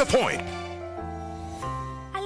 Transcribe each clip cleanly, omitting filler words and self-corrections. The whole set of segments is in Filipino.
the point.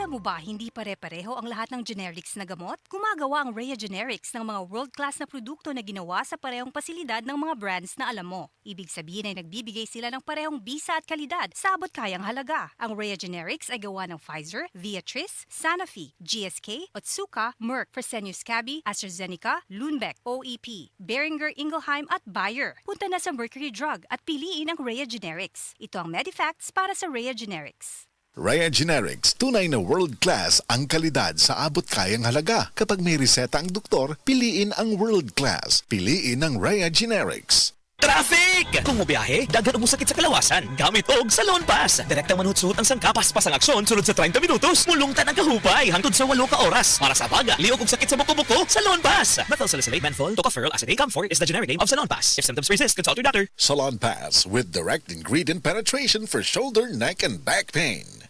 Alam mo ba, hindi pare-pareho ang lahat ng generics na gamot? Gumagawa ang Rhea Generics ng mga world-class na produkto na ginawa sa parehong pasilidad ng mga brands na alam mo. Ibig sabihin ay nagbibigay sila ng parehong bisa at kalidad sa abot kayang halaga. Ang Rhea Generics ay gawa ng Pfizer, Viatris, Sanofi, GSK, Otsuka, Merck, Fresenius Kabi, AstraZeneca, Lundbeck, OEP, Boehringer Ingelheim at Bayer. Punta na sa Mercury Drug at piliin ang Rhea Generics. Ito ang Medifacts para sa Rhea Generics. Rhea Generics, tunay na world-class ang kalidad sa abot kayang halaga. Kapag may reseta ang doktor, piliin ang world-class. Piliin ang Rhea Generics. Traffic! Kung mobiyahe, daghan og sakit sa kalawasan, gamit og Salon Pass. Direktang manhutsuhot ang sangkapas pasang aksyon sunod sa 30 minutos. Mulungtan ang kahupay hangtod sa 8 ka oras. Para sa baga, liog og sakit sa buko-buko, Salon Pass. Methylsalicylate, menthol, tocopherol, acetate, camphor is the generic name of Salon Pass. If symptoms persist, consult your doctor. Salon Pass with direct ingredient penetration for shoulder, neck, and back pain.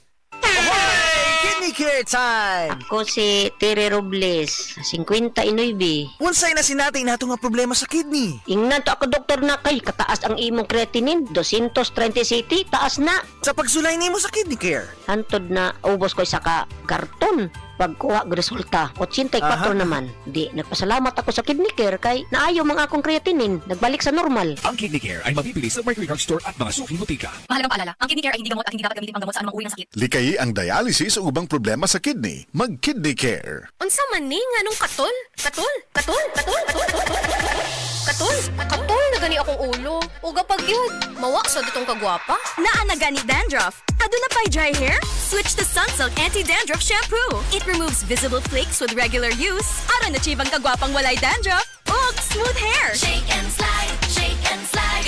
Kidney care time! Ako si Tere Robles, 59. Unsay na sinatay nato nga problema sa kidney? Ingnan to ako doktor na kay kataas ang imong creatinine, 230 city, taas na. Sa pagsulay nimo sa kidney care. Hantod na ubos ko isa ka karton. Pagkuha og resulta, 84 Aha. naman. Di, nagpasalamat ako sa kidney care kay naayo mga akong creatinine, nagbalik sa normal. Ang Kidney Care ay mabibili sa Mercury Drugstore at mga suking butika. Mahalagang paalala, ang kidney care ay hindi gamot at hindi dapat gamitin pang gamot sa anumang uri ng sakit. Likayi ang dialysis o ubang problema sa kidney. Mag-Kidney Care. Unsa man ni nganong katol? Katol na gani akong ulo. Uga pag yun. Mawa sa ditong kagwapa. Naa na gani dandruff? Aduna pa'y dry hair? Switch to Sunsilk Anti-Dandruff Shampoo. It removes visible flakes with regular use. Aron achieve ang kagwapang walay dandruff ug smooth hair. Shake and slide,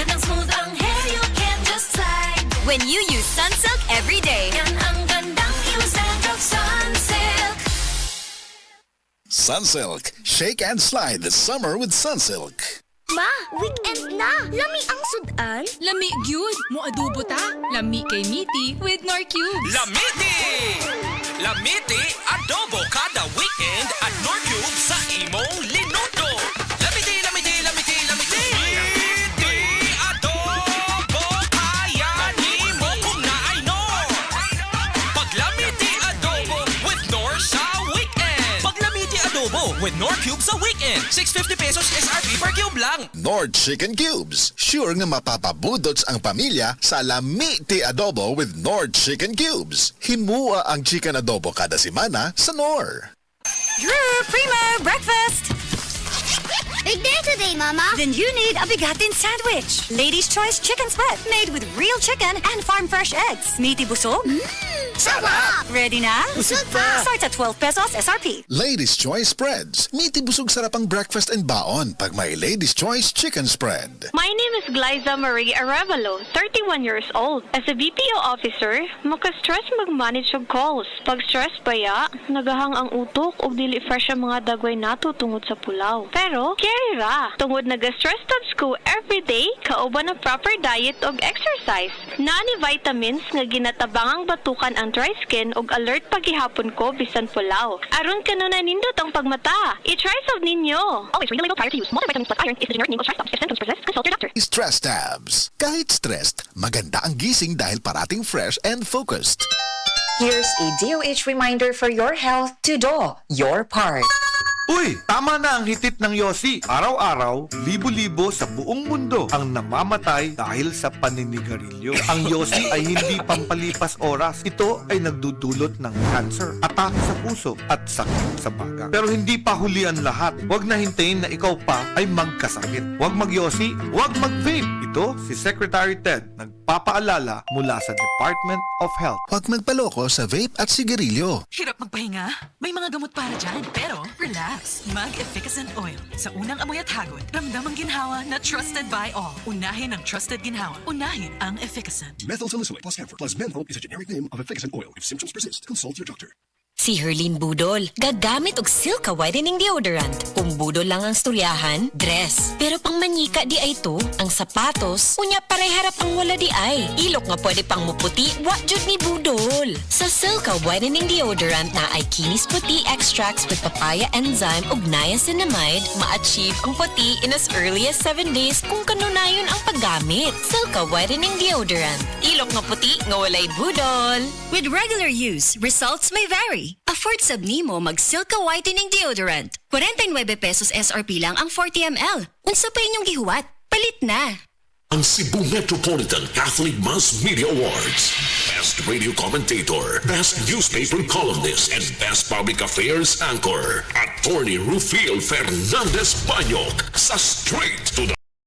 gandang smooth ang hair, you can just slide. When you use Sunsilk every day. Yan ang gandang use dandruff Sunsilk. Sunsilk. Shake and slide this summer with Sunsilk. Ma, weekend na. Lami ang sudan. Lami gyud mo adobo ta. Lami kay Miti with Nor Cubes. Lamiti adobo kada weekend at Nor Cube sa imong linuto. Lamiti adobo kaya nimo kung naay Nor. Paglamiti adobo with Nor sa weekend. Paglamiti adobo with Nor Cube sa weekend. 650 pesos SRP per cube lang. Nord Chicken Cubes. Sure nga mapapabudots ang pamilya sa Lamiti Adobo with Nord Chicken Cubes. Himua ang chicken adobo kada semana sa Nor. Drew Primo Breakfast. Big day today, Mama. Then you need a bigatin sandwich. Ladies' Choice Chicken Spread made with real chicken and farm fresh eggs. Meaty busog. Sarap! Ready na? Busog pa. Starts at 12 pesos SRP. Ladies' Choice Spreads. Miti busog sarap ang breakfast and baon pag may Ladies' Choice Chicken Spread. My name is Glyza Marie Arevalo, 31 years old. As a BPO officer, maka-stress mag-manage og calls. Pag stress baya, nagahang ang utok o dili fresh ang mga dagway nato tungod sa pulaw. Pero, carry ra. Tungod nag-stress tabs ko everyday, kauban ng proper diet og exercise. Nani vitamins nga ginatabangang batukan ang dry skin og alert paghihapon ko bisan pulaw. Aron kanuna nindot ang pagmata. I-try sab ninyo. Always read the label prior to use. Multivitamins plus iron is the generic name of stress tabs. If symptoms persist, consult your doctor. Stress Tabs. Kahit stressed, maganda ang gising dahil parating fresh and focused. Here's a DOH reminder for your health to do your part. Uy, tama na ang hitit ng yosi. Araw-araw, libo-libo sa buong mundo ang namamatay dahil sa paninigarilyo. Ang yosi ay hindi pampalipas oras. Ito ay nagdudulot ng cancer, atake sa puso at sakit sa baga. Pero hindi pa huli ang lahat. Huwag na hintayin na ikaw pa ay magkasakit. Huwag magyosi, huwag mag-vape. Ito si Secretary Ted, nagpapaalala mula sa Department of Health. Huwag magpaloko sa vape at sigarilyo. Hirap magpahinga? May mga gamot para dyan. Pero, relax. Mag-Efficacent Oil. Sa unang amoy at hagod, ramdam ang ginhawa na trusted by all. Unahin ang trusted ginhawa. Unahin ang Efficacent. Methylsalicylate plus camphor plus menthol is a generic name of efficacent oil. If symptoms persist, consult your doctor. Si Herlene Budol, gagamit og Silka Whitening Deodorant. Kung budol lang ang storyahan, dress. Pero pang manika di ay to, ang sapatos, unya pareharap ang wala di ay. Ilok nga pwede pang muputi, wa jud ni budol. Sa Silka Whitening Deodorant na ay kinis puti extracts with papaya enzyme ug niacinamide, ma-achieve ang puti in as early as 7 days kung kanunayon ang paggamit. Silka Whitening Deodorant. Ilok nga puti nga walay budol. With regular use, results may vary. Afford sab nimo mag Silka Whitening Deodorant. 49 pesos SRP lang ang 40 ml. Unsa pa inyong gihuwat? Palit na! Ang Cebu Metropolitan Catholic Mass Media Awards. Best Radio Commentator, Best Newspaper Columnist, and Best Public Affairs Anchor. Attorney Rufil Fernandez Banyok sa Straight to the